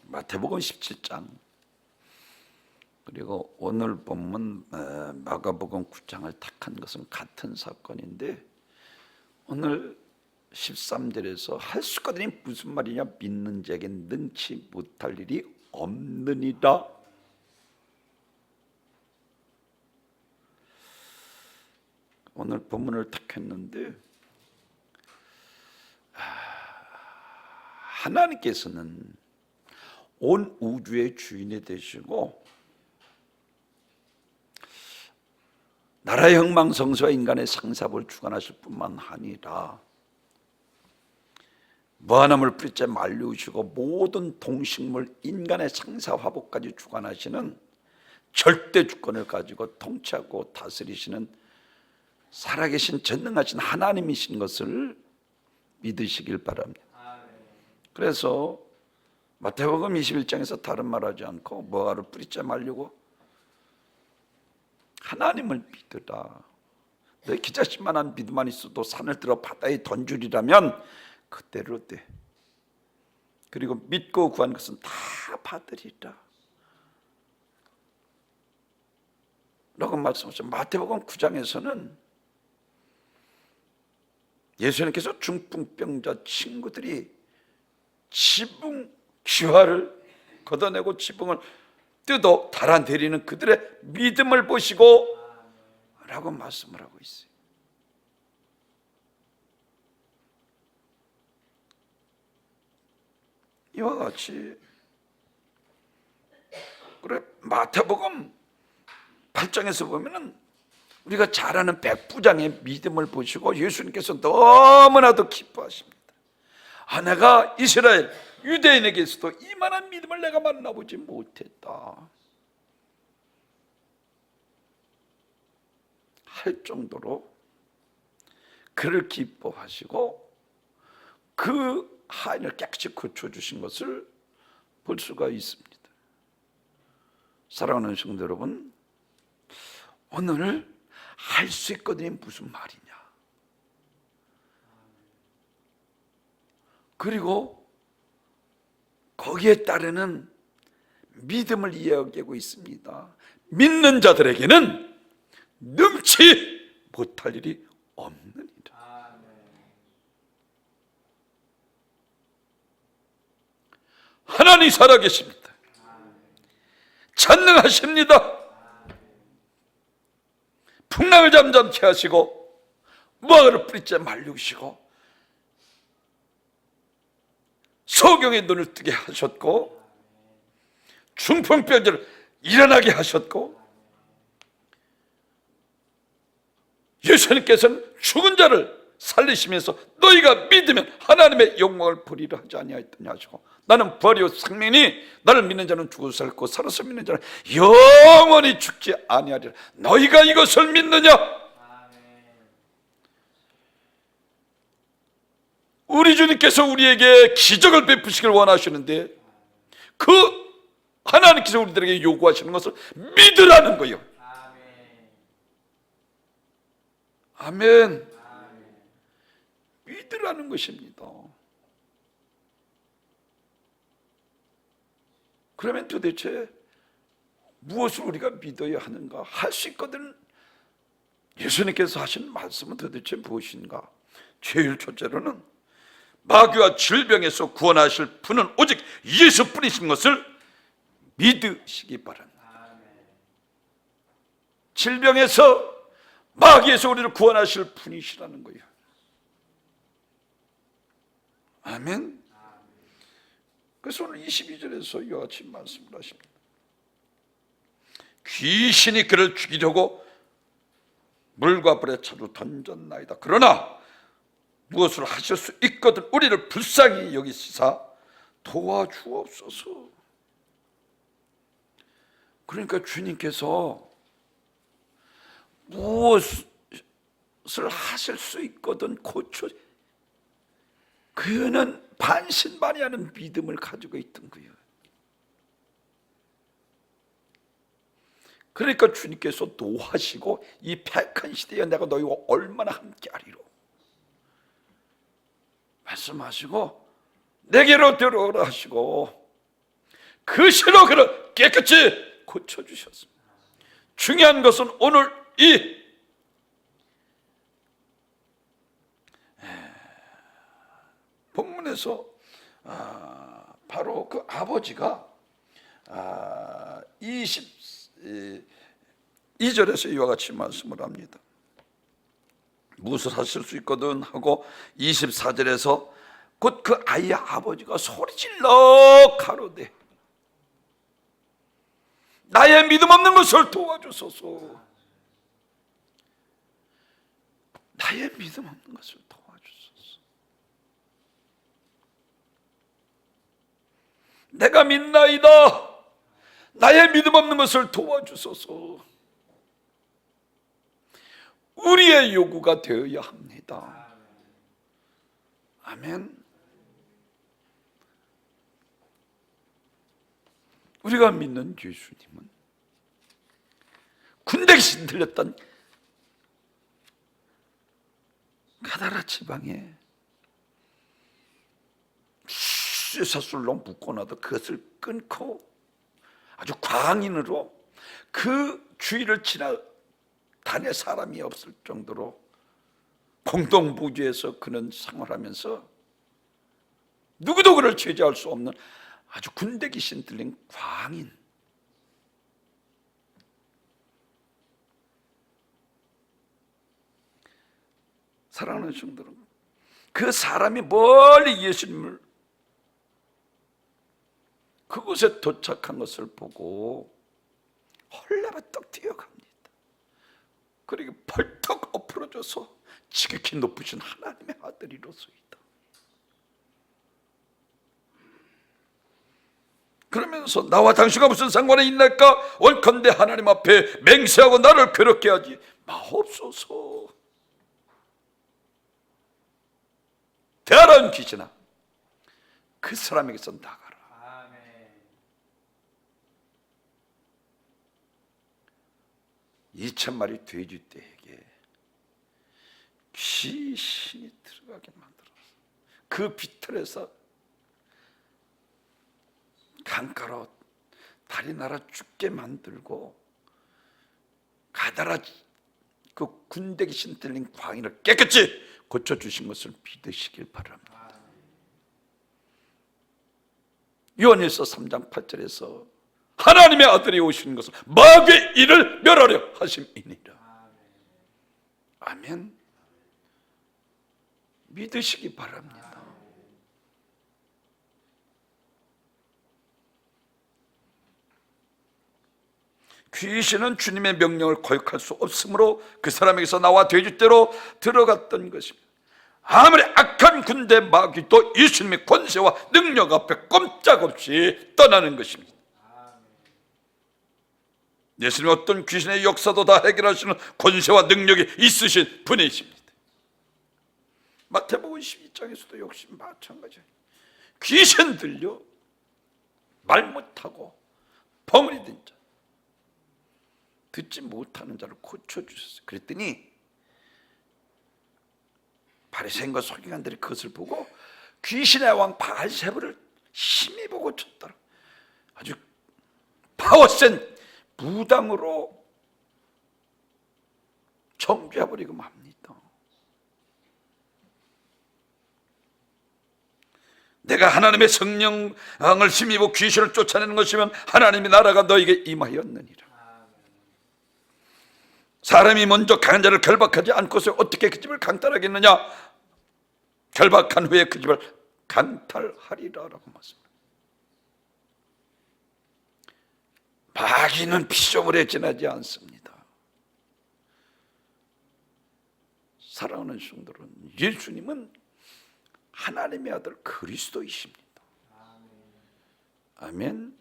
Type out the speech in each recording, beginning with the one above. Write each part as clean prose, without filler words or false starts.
마태복음 17장 그리고 오늘 본문 마가복음 9장을 택한 것은 같은 사건인데 오늘 13절에서 할 수 있거든이 무슨 말이냐? 믿는 자에게 능치 못할 일이 없느니라. 오늘 본문을 택했는데 하나님께서는 온 우주의 주인이 되시고 나라의 흥망성쇠와 인간의 상삽을 주관하실 뿐만 아니라 무한함을 뿌리째 만류시고 모든 동식물 인간의 상사화복까지 주관하시는 절대 주권을 가지고 통치하고 다스리시는 살아계신 전능하신 하나님이신 것을 믿으시길 바랍니다. 그래서 마태복음 21장에서 다른 말하지 않고 무화과를 뿌리째 말리고 하나님을 믿으라. 내 기자씨만한 믿음만 있어도 산을 들어 바다에 던주리라면 그대로 돼. 그리고 믿고 구한 것은 다 받으리라 라고 말씀하셨죠. 마태복음 9장에서는 예수님께서 중풍병자 친구들이 지붕 기화를 걷어내고 지붕을 뜯어 달아내리는 그들의 믿음을 보시고 라고 말씀을 하고 있어요. 이와 같이 그래 마태복음 8장에서 보면은 우리가 잘 아는 백부장의 믿음을 보시고 예수님께서 너무나도 기뻐하십니다. 내가 이스라엘 유대인에게서도 이만한 믿음을 내가 만나보지 못했다 할 정도로 그를 기뻐하시고 그 하인을 깨끗이 고쳐주신 것을 볼 수가 있습니다. 사랑하는 성도 여러분, 오늘 할 수 있거든이 무슨 말이냐? 그리고 거기에 따르는 믿음을 이야기하고 있습니다. 믿는 자들에게는 능치 못할 일이 없느니라. 하나님 살아계십니다. 전능하십니다. 풍랑을 잠잠케 하시고 무화과를 뿌리째 말리시고 소경의 눈을 뜨게 하셨고 중풍병자를 일어나게 하셨고 예수님께서는 죽은 자를 살리시면서 너희가 믿으면 하나님의 영광을 보리라 하지 아니하였더냐 하시고 나는 부활이요 생명이니 나를 믿는 자는 죽어도 살고 살아서 믿는 자는 영원히 죽지 아니하리라. 너희가 이것을 믿느냐? 우리 주님께서 우리에게 기적을 베푸시길 원하시는데 그 하나님께서 우리들에게 요구하시는 것을 믿으라는 거예요. 아멘. 믿으라는 것입니다. 그러면 도대체 무엇을 우리가 믿어야 하는가? 할 수 있거든. 예수님께서 하신 말씀은 도대체 무엇인가? 제일 첫째로는 마귀와 질병에서 구원하실 분은 오직 예수뿐이신 것을 믿으시기 바랍니다. 질병에서 마귀에서 우리를 구원하실 분이시라는 거예요. 아멘. 그래서 오늘 22절에서 이와 같이 말씀을 하십니다. 귀신이 그를 죽이려고 물과 불에 차로 던졌나이다. 그러나 무엇을 하실 수 있거든 우리를 불쌍히 여기시사 도와주옵소서. 그러니까 주님께서 무엇을 하실 수 있거든 고쳐 그는 반신반의하는 믿음을 가지고 있던 거예요. 그러니까 주님께서 노하시고 이 패한 시대에 내가 너희와 얼마나 함께하리로 말씀하시고 내게로 들어오라 하시고 그 실로 그를 깨끗이 고쳐주셨습니다. 중요한 것은 오늘 이 본문에서 바로 그 아버지가 22절에서 이와 같이 말씀을 합니다. 무엇을 하실 수 있거든 하고 24절에서 곧 그 아이의 아버지가 소리질러 가로되 나의 믿음 없는 것을 도와주소서. 나의 믿음 없는 것을 도와주소서. 내가 믿나이다. 나의 믿음 없는 것을 도와주소서. 우리의 요구가 되어야 합니다. 아멘. 우리가 믿는 예수님은 군대 귀신 들렸던 가다라 지방에 쇠사슬로 묶어놔도 그것을 끊고 아주 광인으로 그 주위를 지나다닐 사람이 없을 정도로 공동부주에서 그는 생활하면서 누구도 그를 제재할 수 없는 아주 군대 귀신 들린 광인. 사랑하는 성도들, 그 사람이 멀리 예수님을 그곳에 도착한 것을 보고 헐레벌떡 뛰어갑니다. 그리고 벌떡 엎어져서 지극히 높으신 하나님의 아들이로소이다. 그러면서 나와 당신과 무슨 상관이 있나이까? 원컨대 하나님 앞에 맹세하고 나를 괴롭게 하지 마옵소서. 대하란 귀신아, 그 사람에게서 나가라. 아멘. 2,000마리 돼지떼에게 귀신이 들어가게 만들었어. 그 비틀에서 강가로 다리 날아 죽게 만들고 가다라 그 군대 귀신 들린 광인을 깨끗이 고쳐주신 것을 믿으시길 바랍니다. 요한일서 3장 8절에서 하나님의 아들이 오시는 것은 마귀의 일을 멸하려 하심이니라. 아멘. 믿으시기 바랍니다. 귀신은 주님의 명령을 거역할 수 없으므로 그 사람에게서 나와 돼지떼로 들어갔던 것입니다. 아무리 악한 군대 마귀도 예수님의 권세와 능력 앞에 꼼짝없이 떠나는 것입니다. 예수님은 어떤 귀신의 역사도 다 해결하시는 권세와 능력이 있으신 분이십니다. 마태복음 12장에서도 역시 마찬가지예요. 귀신 들려 말 못하고 벙어리 든 자, 듣지 못하는 자를 고쳐주셨어요. 그랬더니 바리새인과 서기관들이 그것을 보고 귀신의 왕 바알세불을 힘입어 고쳤더라. 아주 파워센 무당으로 정죄해버리고 맙니다. 내가 하나님의 성령을 힘입어 귀신을 쫓아내는 것이면 하나님의 나라가 너에게 임하였느니라. 사람이 먼저 강한 자를 결박하지 않고서 어떻게 그 집을 강탈하겠느냐? 결박한 후에 그 집을 강탈하리라라고 말씀합니다. 마귀는 피조물에 지나지 않습니다. 사랑하는 성도는, 예수님은 하나님의 아들 그리스도이십니다. 아멘.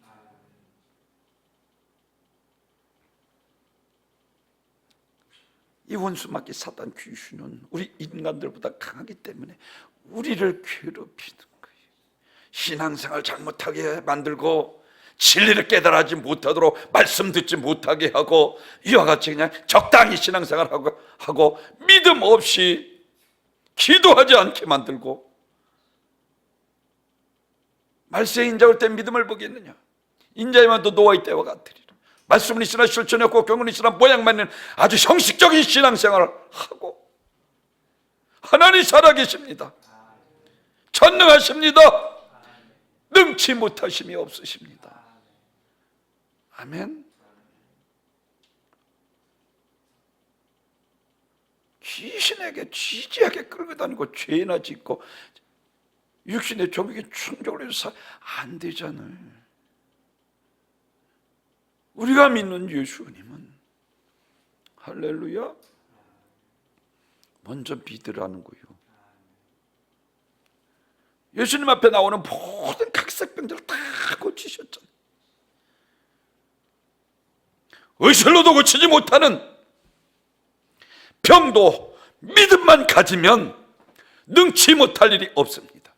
이 원수마귀 사단 귀신은 우리 인간들보다 강하기 때문에 우리를 괴롭히는 거예요. 신앙생활 잘못하게 만들고 진리를 깨달아지 못하도록 말씀 듣지 못하게 하고 이와 같이 그냥 적당히 신앙생활하고 믿음 없이 기도하지 않게 만들고 말세에 인자 올 때 믿음을 보겠느냐? 인자에만도 노아의 때와 같으리라. 말씀은 있으나 실천이 없고 경은 있으나 모양만 있는 아주 형식적인 신앙생활을 하고, 하나님 살아계십니다. 전능하십니다. 능치 못하심이 없으십니다. 아멘. 귀신에게 지지하게 끌고 다니고 죄나 짓고 육신의 종에게 충족을 해서 안 되잖아요. 우리가 믿는 예수님은, 할렐루야, 먼저 믿으라는 거예요. 예수님 앞에 나오는 모든 각색병들을 다 고치셨잖아요. 의술로도 고치지 못하는 병도 믿음만 가지면 능치 못할 일이 없습니다.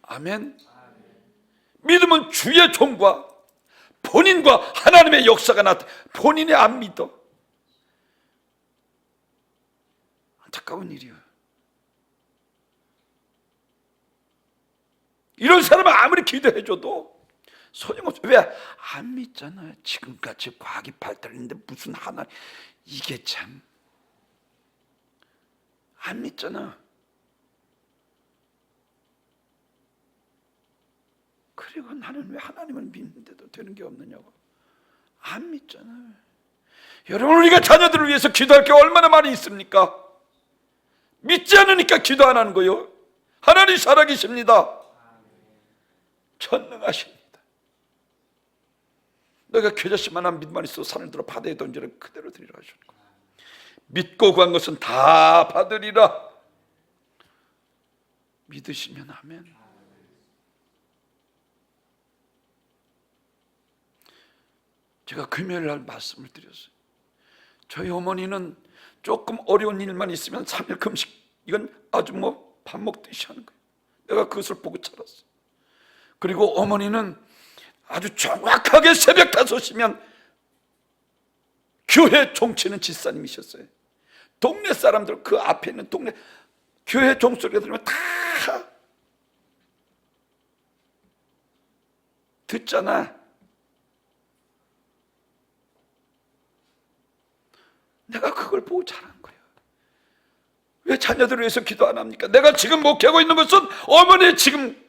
아멘. 믿음은 주의 종과 본인과 하나님의 역사가 나타나. 본인이 안 믿어. 안타까운 일이에요. 이런 사람은 아무리 기도해줘도 소용없어. 왜? 안 믿잖아요. 지금까지 과학이 발달했는데 무슨 하나님, 이게 참 안 믿잖아. 그리고 나는 왜 하나님을 믿는데도 되는 게 없느냐고. 안 믿잖아요. 여러분, 우리가 자녀들을 위해서 기도할 게 얼마나 많이 있습니까? 믿지 않으니까 기도 안 하는 거예요. 하나님 살아계십니다. 전능하십니다. 너가 겨자씨만한 믿음만 있어 산을 들어 바다에 던지라 그대로 드리라 하시는 거예요. 믿고 구한 것은 다 받으리라. 믿으시면 아멘. 제가 금요일 날 말씀을 드렸어요. 저희 어머니는 조금 어려운 일만 있으면 3일 금식, 이건 아주 밥 먹듯이 하는 거예요. 내가 그것을 보고 자랐어. 그리고 어머니는 아주 정확하게 새벽 5시면 교회 종치는 집사님이셨어요. 동네 사람들, 그 앞에 있는 동네 교회 종소리가 들으면 다 듣잖아. 내가 그걸 보고 자란 거예요. 왜 자녀들을 위해서 기도 안 합니까? 내가 지금 목회하고 있는 것은 어머니의 지금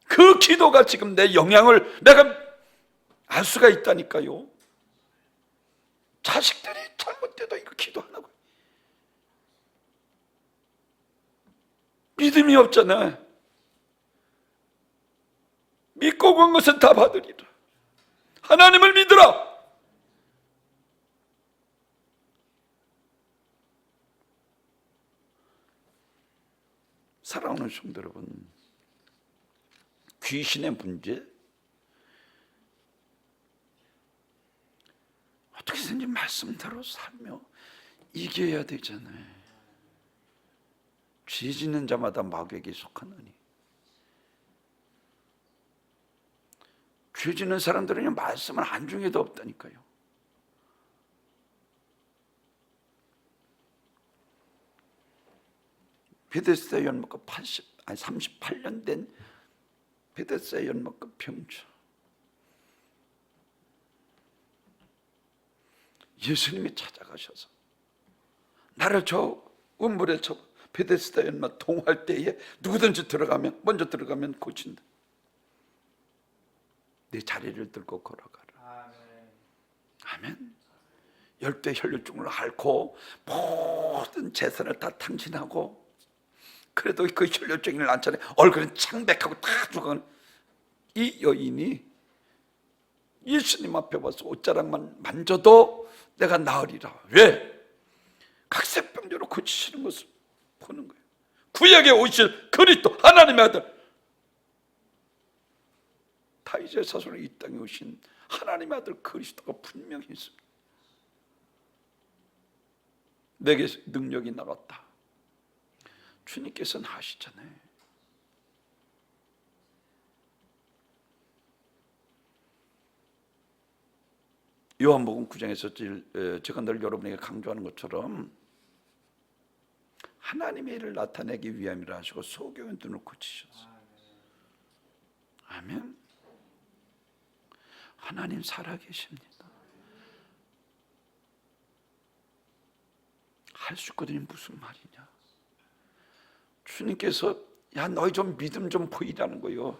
그 기도가 지금 내 영향을 내가 알 수가 있다니까요. 자식들이 잘못돼도 이거 기도 안 하고. 믿음이 없잖아. 믿고 간 것은 다 받으리라. 하나님을 믿으라. 사랑하는 성도 여러분, 귀신의 문제, 어떻게든지 말씀대로 살며 이겨야 되잖아요. 죄 짓는 자마다 마귀에게 속하느니. 죄 짓는 사람들은 말씀을 안중에도 없다니까요. 베데스다 연못가 38년 된 베데스다 연못가 병자. 예수님이 찾아가셔서 나를 저 우물에 저 베데스다 연못 동할 때에 누구든지 먼저 들어가면 고친다. 내 자리를 들고 걸어가라. 아멘. 열대 혈류증을 앓고 모든 재산을 다 탕진하고, 그래도 그 혈류증을 앓잖아요. 얼굴은 창백하고 다 죽어가는 이 여인이 예수님 앞에 와서 옷자락만 만져도 내가 나으리라. 왜? 각색병자로 고치시는 것을 보는 거예요. 구약에 오실 그리스도 하나님의 아들, 다윗의 자손으로 이 땅에 오신 하나님의 아들 그리스도가 분명히 있습니다. 내게 능력이 나갔다. 주님께서는 하시잖아요. 요한복음 9장에서 제가 늘 여러분에게 강조하는 것처럼 하나님의 일을 나타내기 위함이라 하시고 소경의 눈을 고치셨어요. 아멘. 하나님 살아계십니다. 할 수 있거든요. 무슨 말이냐? 주님께서 야 너희 좀 믿음 좀 보이라는 거요.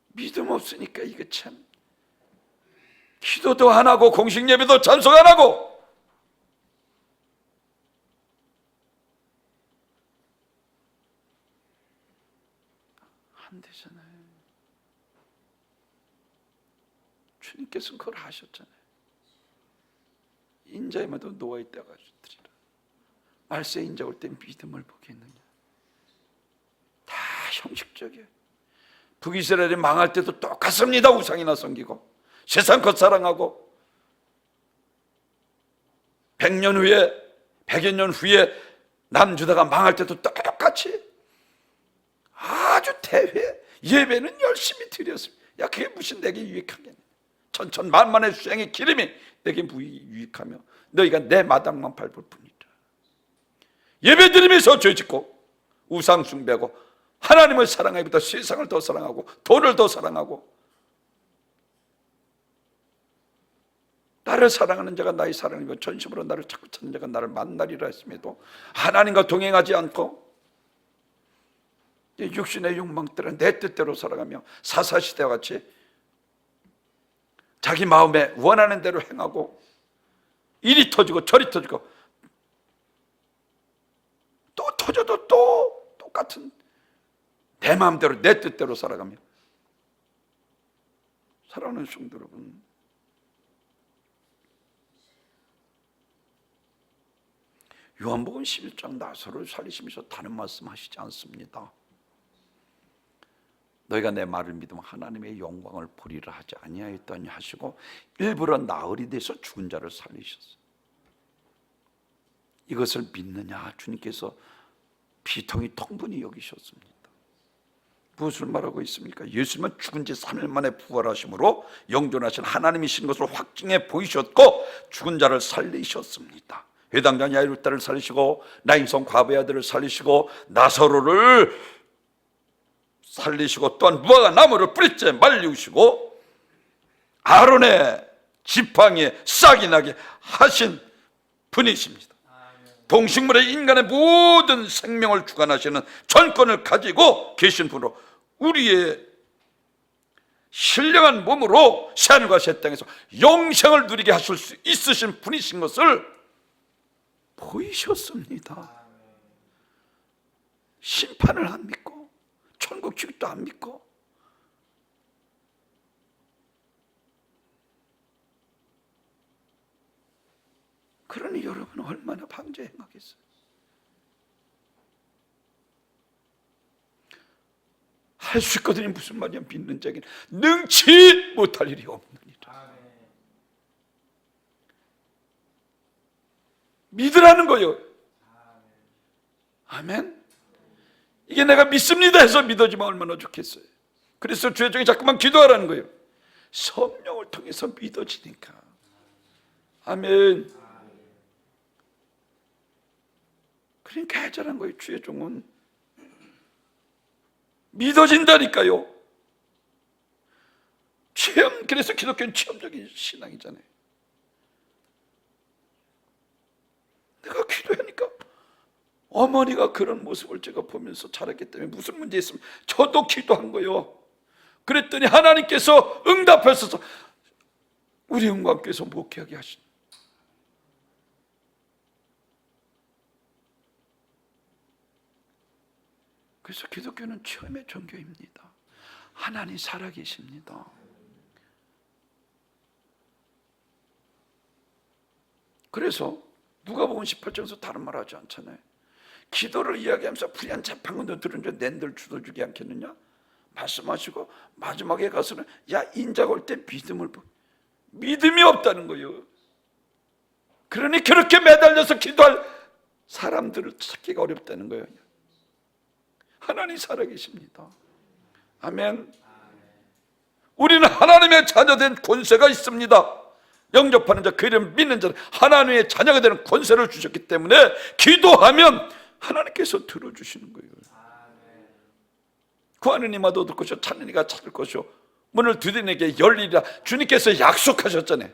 믿음 없으니까 이거 참 기도도 안 하고 공식 예배도 참석 안 하고 안 되잖아요. 주님께서는 그걸 하셨잖아요. 인자에마도 누워있다가 주더리라. 말세 인자 올 때 믿음을 보겠느냐. 다 형식적이에요. 북이스라엘이 망할 때도 똑같습니다. 우상이나 섬기고 세상 것 사랑하고 100년 후에 100여 년 후에 남주다가 망할 때도 똑같이 아주 대회 예배는 열심히 드렸습니다. 야 그게 무슨 내게 유익하겠냐. 천천만만의 수양의 기름이 내게 유익하며 너희가 내 마당만 밟을 뿐이라. 예배 드리면서 죄짓고 우상 숭배하고 하나님을 사랑하기보다 세상을 더 사랑하고 돈을 더 사랑하고 나를 사랑하는 자가 나의 사랑이고 전심으로 나를 찾고 찾는 자가 나를 만나리라 했음에도 하나님과 동행하지 않고 육신의 욕망들은 내 뜻대로 살아가며 사사시대와 같이 자기 마음에 원하는 대로 행하고 이리 터지고 저리 터지고 또 터져도 또 똑같은 내 마음대로 내 뜻대로 살아가며 사랑하는 성도 여러분, 요한복음 11장 나사로를 살리시면서 다른 말씀 하시지 않습니다. 너희가 내 말을 믿으면 하나님의 영광을 보리라 하지 아니하였더니 하시고 일부러 나흘이 돼서 죽은 자를 살리셨어요. 이것을 믿느냐? 주님께서 비통히 통분히 여기셨습니다. 무엇을 말하고 있습니까? 예수님은 죽은 지 3일 만에 부활하심으로 영존하신 하나님이신 것을 확증해 보이셨고 죽은 자를 살리셨습니다. 회당장 야이루 딸을 살리시고 나인성 과부의 아들을 살리시고 나사로를 살리시고 또한 무화과 나무를 뿌리째 말리우시고 아론의 지팡이에 싹이 나게 하신 분이십니다. 동식물의 인간의 모든 생명을 주관하시는 전권을 가지고 계신 분으로 우리의 신령한 몸으로 새하늘과 새 땅에서 영생을 누리게 하실 수 있으신 분이신 것을 보이셨습니다. 심판을 안 믿고 천국 지기도 안 믿고 그러니 여러분 얼마나 방죄 행하겠어요. 할 수 있거든요. 무슨 말이야. 믿는 자에게는 능치 못할 일이 없느니라. 믿으라는 거예요. 아멘. 이게 내가 믿습니다 해서 믿어지면 얼마나 좋겠어요. 그래서 주의 종이 자꾸만 기도하라는 거예요. 성령을 통해서 믿어지니까. 아멘. 그러니까 해자란 거예요. 주의 종은 믿어진다니까요. 체험, 그래서 기독교는 체험적인 신앙이잖아요. 내가 기도하니까 어머니가 그런 모습을 제가 보면서 자랐기 때문에 무슨 문제 있으면 저도 기도한 거예요. 그랬더니 하나님께서 응답하셔서 우리 영광께서 목회하게 하신. 그래서 기독교는 처음의 종교입니다. 하나님 살아계십니다. 그래서 누가복음 18장에서 다른 말 하지 않잖아요. 기도를 이야기하면서 불의한 재판관도 들은 줄 낸들 주도주지 않겠느냐? 말씀하시고 마지막에 가서는 야 인자가 올 때 믿음을 보. 믿음이 없다는 거예요. 그러니 그렇게 매달려서 기도할 사람들을 찾기가 어렵다는 거예요. 하나님 살아계십니다. 아멘. 우리는 하나님의 자녀된 권세가 있습니다. 영접하는 자, 그 이름 믿는 자는 하나님의 자녀가 되는 권세를 주셨기 때문에 기도하면 하나님께서 들어주시는 거예요. 구하는 이마다 얻을 것이요 찾는 이가 찾을 것이요 문을 두드리는 이에게 열리리라. 주님께서 약속하셨잖아요.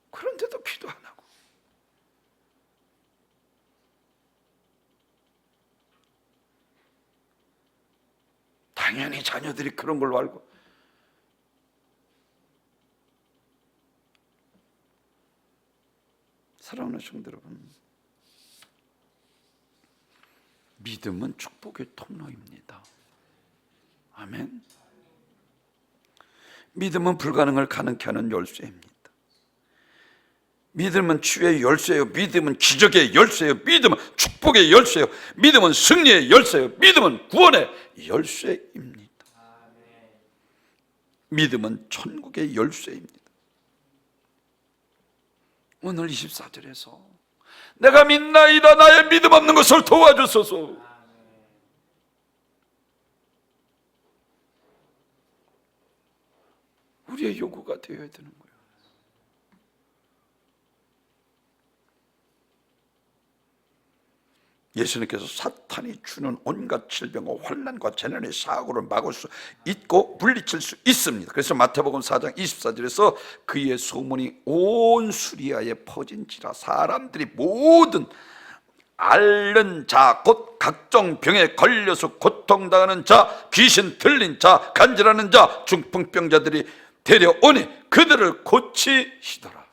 그런데도 기도 안 하고, 당연히 자녀들이 그런 걸로 알고. 사랑하는 성도 여러분, 믿음은 축복의 통로입니다. 아멘. 믿음은 불가능을 가능케 하는 열쇠입니다. 믿음은 치유의 열쇠예요. 믿음은 기적의 열쇠예요. 믿음은 축복의 열쇠예요. 믿음은 승리의 열쇠예요. 믿음은 구원의 열쇠입니다. 믿음은 천국의 열쇠입니다. 오늘 24절에서 내가 믿나이다 나의 믿음 없는 것을 도와주소서. 우리의 요구가 되어야 되는 거예요. 예수님께서 사탄이 주는 온갖 질병과 환난과 재난의 사고를 막을 수 있고 물리칠 수 있습니다. 그래서 마태복음 4장 24절에서 그의 소문이 온 수리아에 퍼진지라 사람들이 모든 앓는 자 곧 각종 병에 걸려서 고통당하는 자 귀신 들린 자 간질하는 자 중풍병자들이 데려오니 그들을 고치시더라.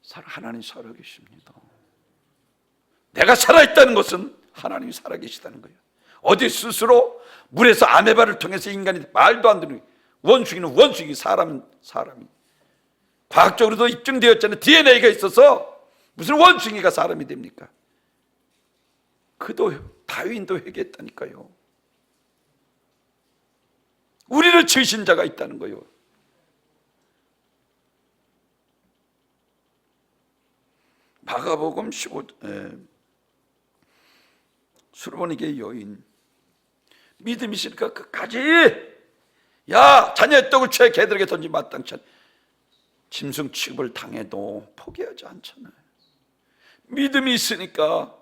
하나님 살아계십니다. 내가 살아있다는 것은 하나님이 살아계시다는 거예요. 어디 스스로 물에서 아메바를 통해서 인간이 말도 안 되는, 원숭이는 원숭이, 사람은 사람이. 과학적으로도 입증되었잖아요. DNA가 있어서 무슨 원숭이가 사람이 됩니까? 그도 다윈도 회개했다니까요. 우리를 지으신 자가 있다는 거예요. 마가복음 15절 수르보니게 여인 믿음이 있으니까 끝까지 야 자녀의 떡을 취해 개들에게 던지 마땅치 않 짐승 취급을 당해도 포기하지 않잖아요. 믿음이 있으니까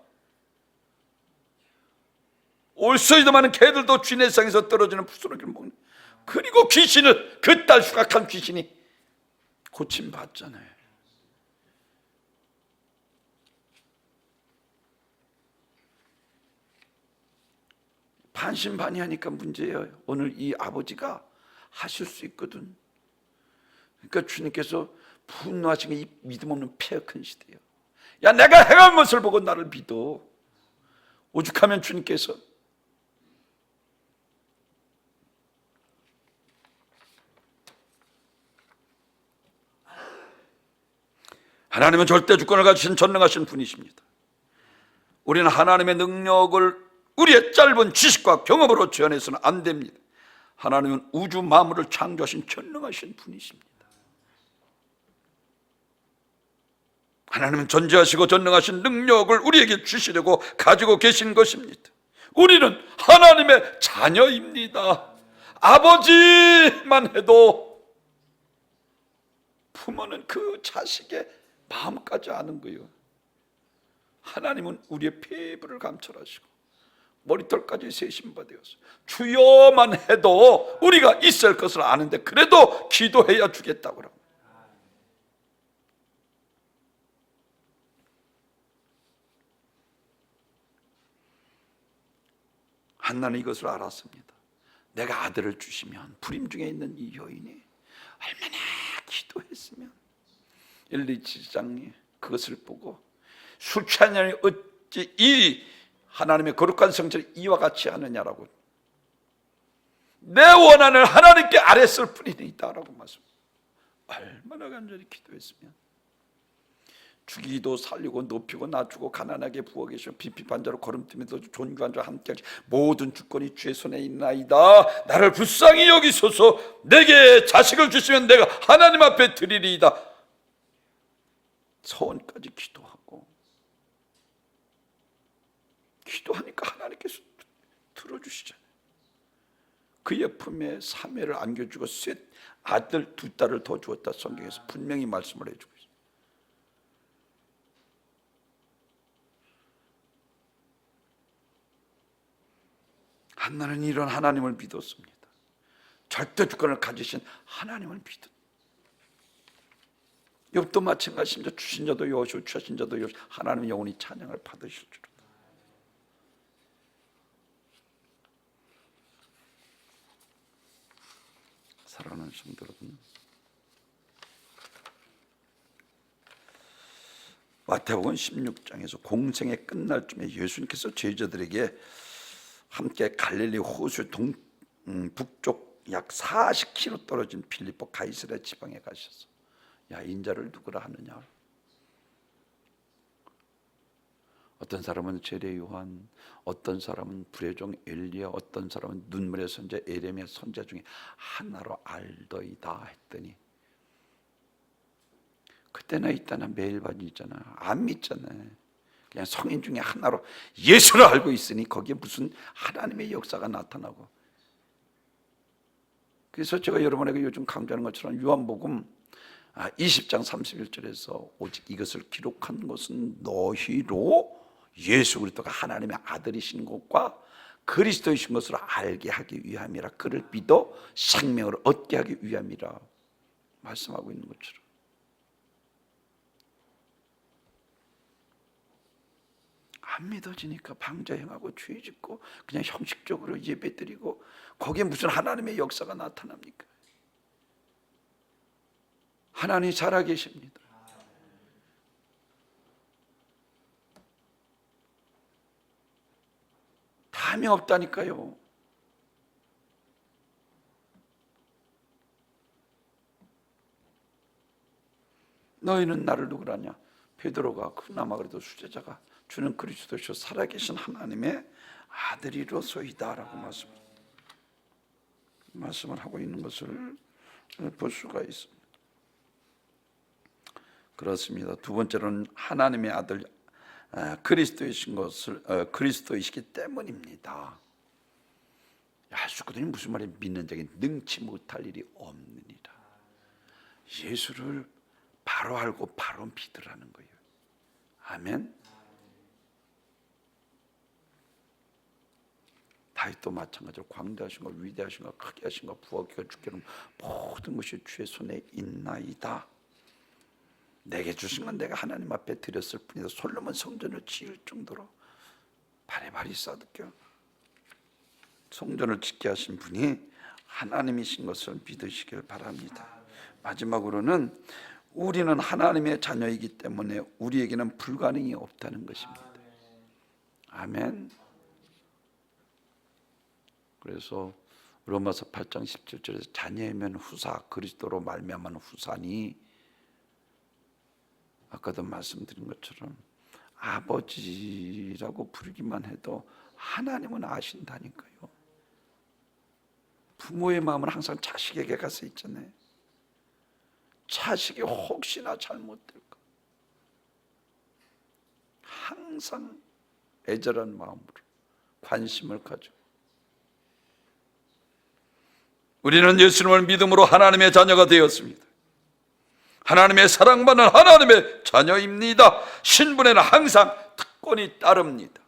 올소이도 많은 개들도 주인의 상에서 떨어지는 부스러기를 먹는, 그리고 귀신을 그딸 수각한 귀신이 고침받잖아요. 반신반의하니까 문제예요. 오늘 이 아버지가 하실 수 있거든. 그러니까 주님께서 분노하신 게 이 믿음 없는 폐역한 시대예요. 야 내가 행한 것을 보고 나를 믿어. 오죽하면 주님께서 하나님은 절대 주권을 가지신 전능하신 분이십니다. 우리는 하나님의 능력을 우리의 짧은 지식과 경험으로 재현해서는 안 됩니다. 하나님은 우주 만물을 창조하신 전능하신 분이십니다. 하나님은 전지하시고 전능하신 능력을 우리에게 주시려고 가지고 계신 것입니다. 우리는 하나님의 자녀입니다. 아버지만 해도 부모는 그 자식의 마음까지 아는 거예요. 하나님은 우리의 피부를 감찰하시고 머리털까지 세신 바 되었어요. 주여만 해도 우리가 있을 것을 아는데 그래도 기도해야 주겠다고 그러고. 한나는 이것을 알았습니다. 내가 아들을 주시면, 불임 중에 있는 이 여인이 얼마나 기도했으면. 1, 2, 7장이 그것을 보고 술 취하냐니 어찌 이 하나님의 거룩한 성전이 이와 같이 하느냐라고, 내 원한을 하나님께 아뢰었을 뿐이니다라고 말씀합니다. 얼마나 간절히 기도했으면. 죽이도 살리고 높이고 낮추고 가난하게 부어 계시고 비핍한 자로 거름뜨면서 존귀한 자와 함께하시 모든 주권이 주의 손에 있나이다. 나를 불쌍히 여기소서. 내게 자식을 주시면 내가 하나님 앞에 드리리이다. 서원까지 기도하고, 기도하니까 하나님께서 들어주시잖아요. 그의 품에 사매를 안겨주고 셋 아들 두 딸을 더 주었다. 성경에서 분명히 말씀을 해주고 있어요. 한나는 이런 하나님을 믿었습니다. 절대 주권을 가지신 하나님을 믿었. 욥도 마찬가지입니다. 주신 자도 여호시오, 취하신 자도 여호시오. 하나님의 영원히 찬양을 받으실 줄이다. 사랑하는 성도 여러분, 마태복음 16장에서 공생의 끝날 쯤에 예수님께서 제자들에게 함께 갈릴리 호수 북쪽 약 40km 떨어진 빌립보 가이사랴 지방에 가셔서 야, 인자를 누구라 하느냐. 어떤 사람은 제레 요한, 어떤 사람은 불의 종 엘리야, 어떤 사람은 눈물의 선자 에레미야 선자 중에 하나로 알더이다 했더니, 그때나 이때나 매일 반이잖아. 안 믿잖아. 그냥 성인 중에 하나로 예수를 알고 있으니 거기에 무슨 하나님의 역사가 나타나고. 그래서 제가 여러분에게 요즘 강조하는 것처럼 요한복음 20장 31절에서 오직 이것을 기록한 것은 너희로 예수 그리스도가 하나님의 아들이신 것과 그리스도이신 것을 알게 하기 위함이라. 그를 믿어 생명을 얻게 하기 위함이라 말씀하고 있는 것처럼, 안 믿어지니까 방자 행하고 죄 짓고 그냥 형식적으로 예배드리고 거기에 무슨 하나님의 역사가 나타납니까? 하나님 살아계십니다. 담이 없다니까요. 너희는 나를 누구라냐? 베드로가 그나마 그래도 수제자가 주는 그리스도시요 살아계신 하나님의 아들이로소이다라고 말씀을 하고 있는 것을 볼 수가 있습니다. 그렇습니다. 두 번째로는 하나님의 아들 그리스도이신 것을 그리스도이시기 때문입니다. 야수거든요. 무슨 말이에요? 믿는 자에게 능치 못할 일이 없느니라. 예수를 바로 알고 바로 믿으라는 거예요. 아멘. 다윗도 마찬가지로 광대하신 것, 위대하신 것, 크게 하신 것, 부하기가 주께는 모든 것이 주의 손에 있나이다. 내게 주신 건 내가 하나님 앞에 드렸을 뿐이다. 솔로몬 성전을 지을 정도로 바리바리 쌓았겨. 성전을 짓게 하신 분이 하나님이신 것을 믿으시길 바랍니다. 마지막으로는 우리는 하나님의 자녀이기 때문에 우리에게는 불가능이 없다는 것입니다. 아멘. 그래서 로마서 8장 17절에서 자녀이면 후사, 그리스도로 말미암은 후사니, 아까도 말씀드린 것처럼 아버지라고 부르기만 해도 하나님은 아신다니까요. 부모의 마음은 항상 자식에게 가서 있잖아요. 자식이 혹시나 잘못될까 항상 애절한 마음으로 관심을 가지고, 우리는 예수님을 믿음으로 하나님의 자녀가 되었습니다. 하나님의 사랑받는 하나님의 자녀입니다. 신분에는 항상 특권이 따릅니다.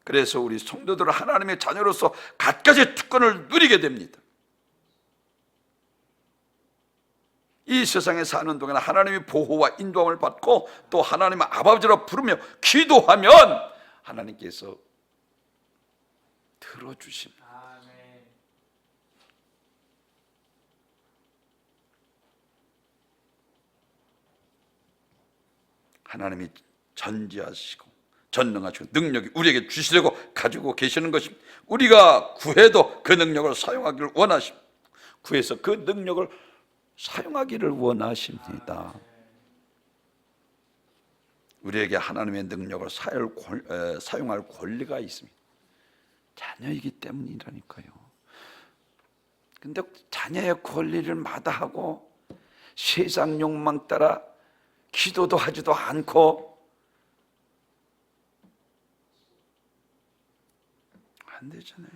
그래서 우리 성도들은 하나님의 자녀로서 갖가지 특권을 누리게 됩니다. 이 세상에 사는 동안 하나님의 보호와 인도함을 받고 또 하나님의 아버지라 부르며 기도하면 하나님께서 들어주십니다. 하나님이 전지하시고 전능하시고 능력이 우리에게 주시려고 가지고 계시는 것입니다. 우리가 구해도 그 능력을 사용하기를 원하십니다. 구해서 그 능력을 사용하기를 원하십니다. 우리에게 하나님의 능력을 사용할 권리가 있습니다. 자녀이기 때문이라니까요. 근데 자녀의 권리를 마다하고 세상 욕망 따라 기도도 하지도 않고 안 되잖아요.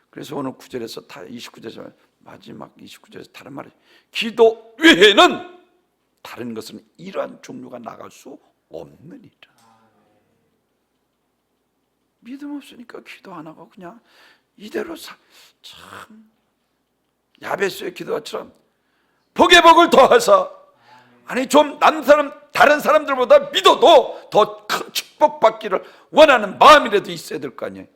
그래서 오늘 9절에서 다 29절에서 마지막 29절에서 다른 말이 기도 외에는 다른 것은 이러한 종류가 나갈 수 없느니라. 믿음 없으니까 기도 안 하고 그냥 이대로 참 야베스의 기도처럼 복에 복을 더하사, 아니 좀 다른 사람들보다 믿어도 더 큰 축복받기를 원하는 마음이라도 있어야 될 거 아니에요.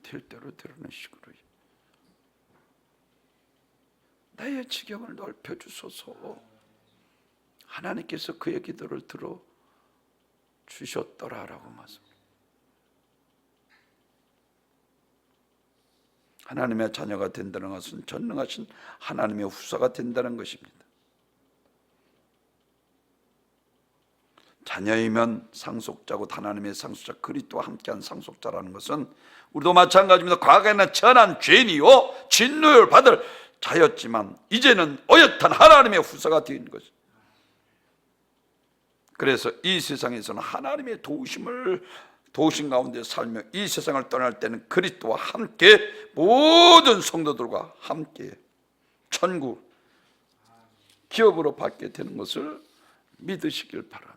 될 대로 되라는 식으로 나의 지경을 넓혀주소서. 하나님께서 그의 기도를 들어 주셨더라라고 말씀합니다. 하나님의 자녀가 된다는 것은 전능하신 하나님의 후사가 된다는 것입니다. 자녀이면 상속자고 하나님의 상속자 그리스도와 함께한 상속자라는 것은 우리도 마찬가지입니다. 과거에는 천한 죄인이요 진노를 받을 자였지만 이제는 어엿한 하나님의 후사가 된 것입니다. 그래서 이 세상에서는 하나님의 도우심 가운데 살며 이 세상을 떠날 때는 그리스도와 함께 모든 성도들과 함께 천국 기업으로 받게 되는 것을 믿으시길 바랍니다.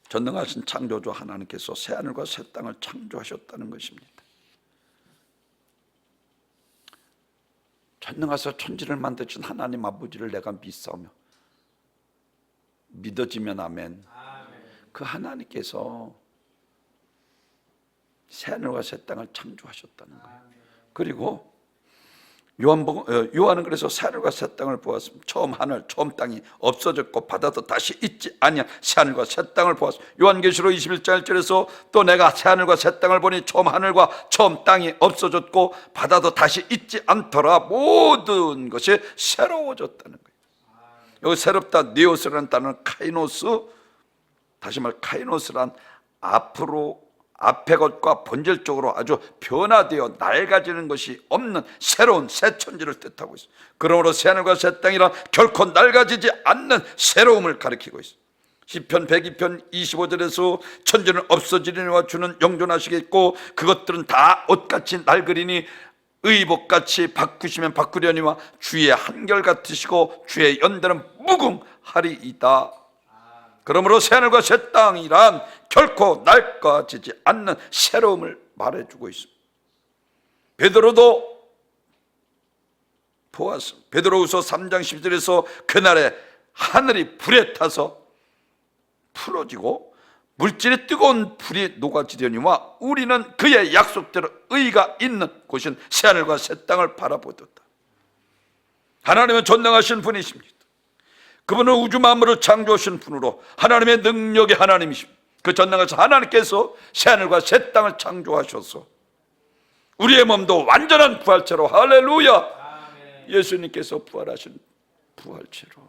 전능하신 창조주 하나님께서 새하늘과 새 땅을 창조하셨다는 것입니다. 전능하사 천지를 만드신 하나님 아버지를 내가 믿사오며 믿어지면 아멘. 그 하나님께서 새하늘과 새 땅을 창조하셨다는 거예요. 그리고 요한은 그래서 새하늘과 새 땅을 보았습니다. 처음 하늘 처음 땅이 없어졌고 바다도 다시 있지 아니한 새하늘과 새 땅을 보았습니다. 요한계시록 21장 1절에서 또 내가 새하늘과 새 땅을 보니 처음 하늘과 처음 땅이 없어졌고 바다도 다시 있지 않더라. 모든 것이 새로워졌다는 거예요. 여기 새롭다 네오스라는 단어는 카이노스, 다시 말 카이노스란 앞의 것과 본질적으로 아주 변화되어 낡아지는 것이 없는 새로운 새 천지를 뜻하고 있습니다. 그러므로 새하늘과 새 땅이란 결코 낡아지지 않는 새로움을 가리키고 있습니다. 시편 102편 25절에서 천지는 없어지리니와 주는 영존하시겠고 그것들은 다 옷같이 낡으리니 의복같이 바꾸시면 바꾸려니와 주의 한결같으시고 주의 연단은 무궁하리이다. 그러므로 새하늘과 새 땅이란 결코 낡아지지 않는 새로움을 말해주고 있습니다. 베드로도 보았습니다. 베드로후서 3장 10절에서 그날에 하늘이 불에 타서 풀어지고 물질이 뜨거운 불이 녹아지려니와 우리는 그의 약속대로 의가 있는 곳인 새하늘과 새 땅을 바라보도다. 하나님은 전능하신 분이십니다. 그분은 우주 만물을 창조하신 분으로 하나님의 능력의 하나님이십니다. 그 전능하신 하나님께서 새하늘과 새 땅을 창조하셔서 우리의 몸도 완전한 부활체로, 할렐루야, 예수님께서 부활하신 부활체로.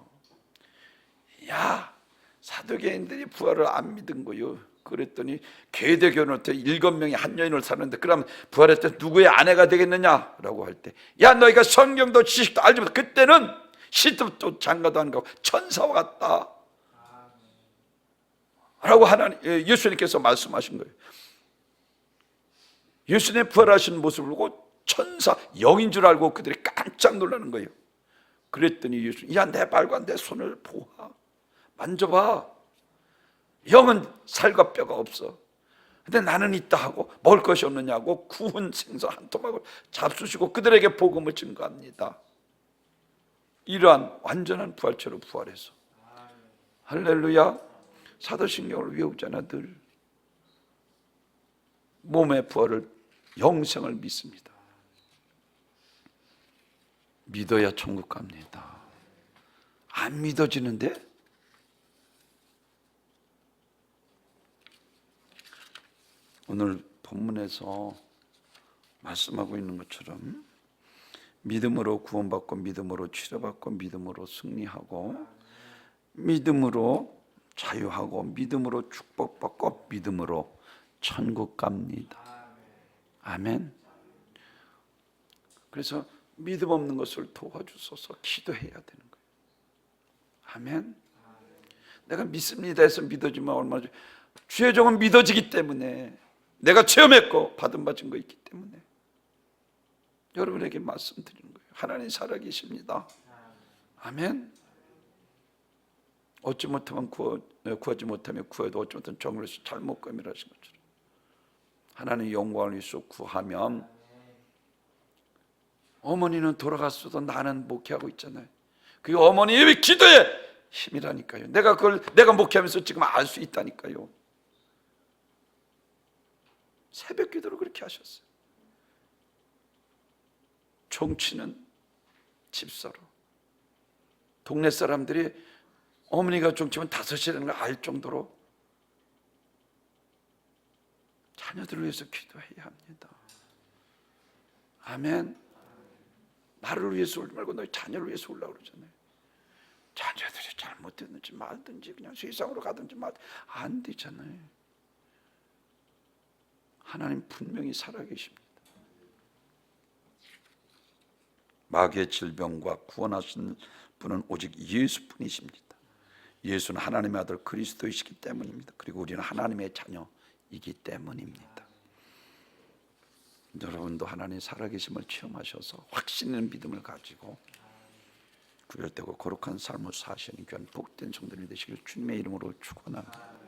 야, 사도계인들이 부활을 안 믿은 거요. 그랬더니 계대교는 7명이 한 여인을 사는데 그러면 부활했을 때 누구의 아내가 되겠느냐라고 할 때, 야 너희가 성경도 지식도 알지 못해. 그때는 시집도 장가도 안 가고 천사와 같다 라고 예수님께서 말씀하신 거예요. 예수님의 부활하신 모습을 보고 천사, 영인 줄 알고 그들이 깜짝 놀라는 거예요. 그랬더니 예수님, 야 내 발과 내 손을 보아, 만져봐. 영은 살과 뼈가 없어. 근데 나는 있다 하고 먹을 것이 없느냐고 구운 생선 한 토막을 잡수시고 그들에게 복음을 증거합니다. 이러한 완전한 부활체로 부활해서, 할렐루야, 사도신경을 외우잖아. 늘 몸의 부활을, 영생을 믿습니다. 믿어야 천국 갑니다. 안 믿어지는데? 오늘 본문에서 말씀하고 있는 것처럼 믿음으로 구원받고 믿음으로 치료받고 믿음으로 승리하고 믿음으로 자유하고 믿음으로 축복받고 믿음으로 천국 갑니다. 아멘. 그래서 믿음 없는 것을 도와주소서 기도해야 되는 거예요. 아멘. 내가 믿습니다 해서 믿어지면 얼마나 주의 종은 믿어지기 때문에, 내가 체험했고 받은 거 있기 때문에 여러분에게 말씀드리는 거예요. 하나님 살아계십니다. 아멘. 얻지 못하면 구하지 못하면 구해도 얻지 못하면 정으로서 잘못 거미라신 것처럼 하나님 영광을 위해서 구하면, 어머니는 돌아갔어도 나는 목회하고 있잖아요. 그 어머니의 기도에 힘이라니까요. 내가 목회하면서 지금 알 수 있다니까요. 새벽 기도를 그렇게 하셨어요. 종치는 집사로. 동네 사람들이 어머니가 종치면 5시라는 걸 알 정도로 자녀들을 위해서 기도해야 합니다. 아멘. 나를 위해서 울지 말고 너희 자녀를 위해서 울라고 그러잖아요. 자녀들이 잘못됐는지 말든지 그냥 세상으로 가든지 안 되잖아요. 하나님 분명히 살아계십니다. 마귀의 질병과 구원하신 분은 오직 예수뿐이십니다. 예수는 하나님의 아들 그리스도이시기 때문입니다. 그리고 우리는 하나님의 자녀이기 때문입니다. 여러분도 하나님 살아계심을 체험하셔서 확신 있는 믿음을 가지고 구별되고 거룩한 삶을 사시는 귀한 복된 성도들이 되시길 주님의 이름으로 축원합니다.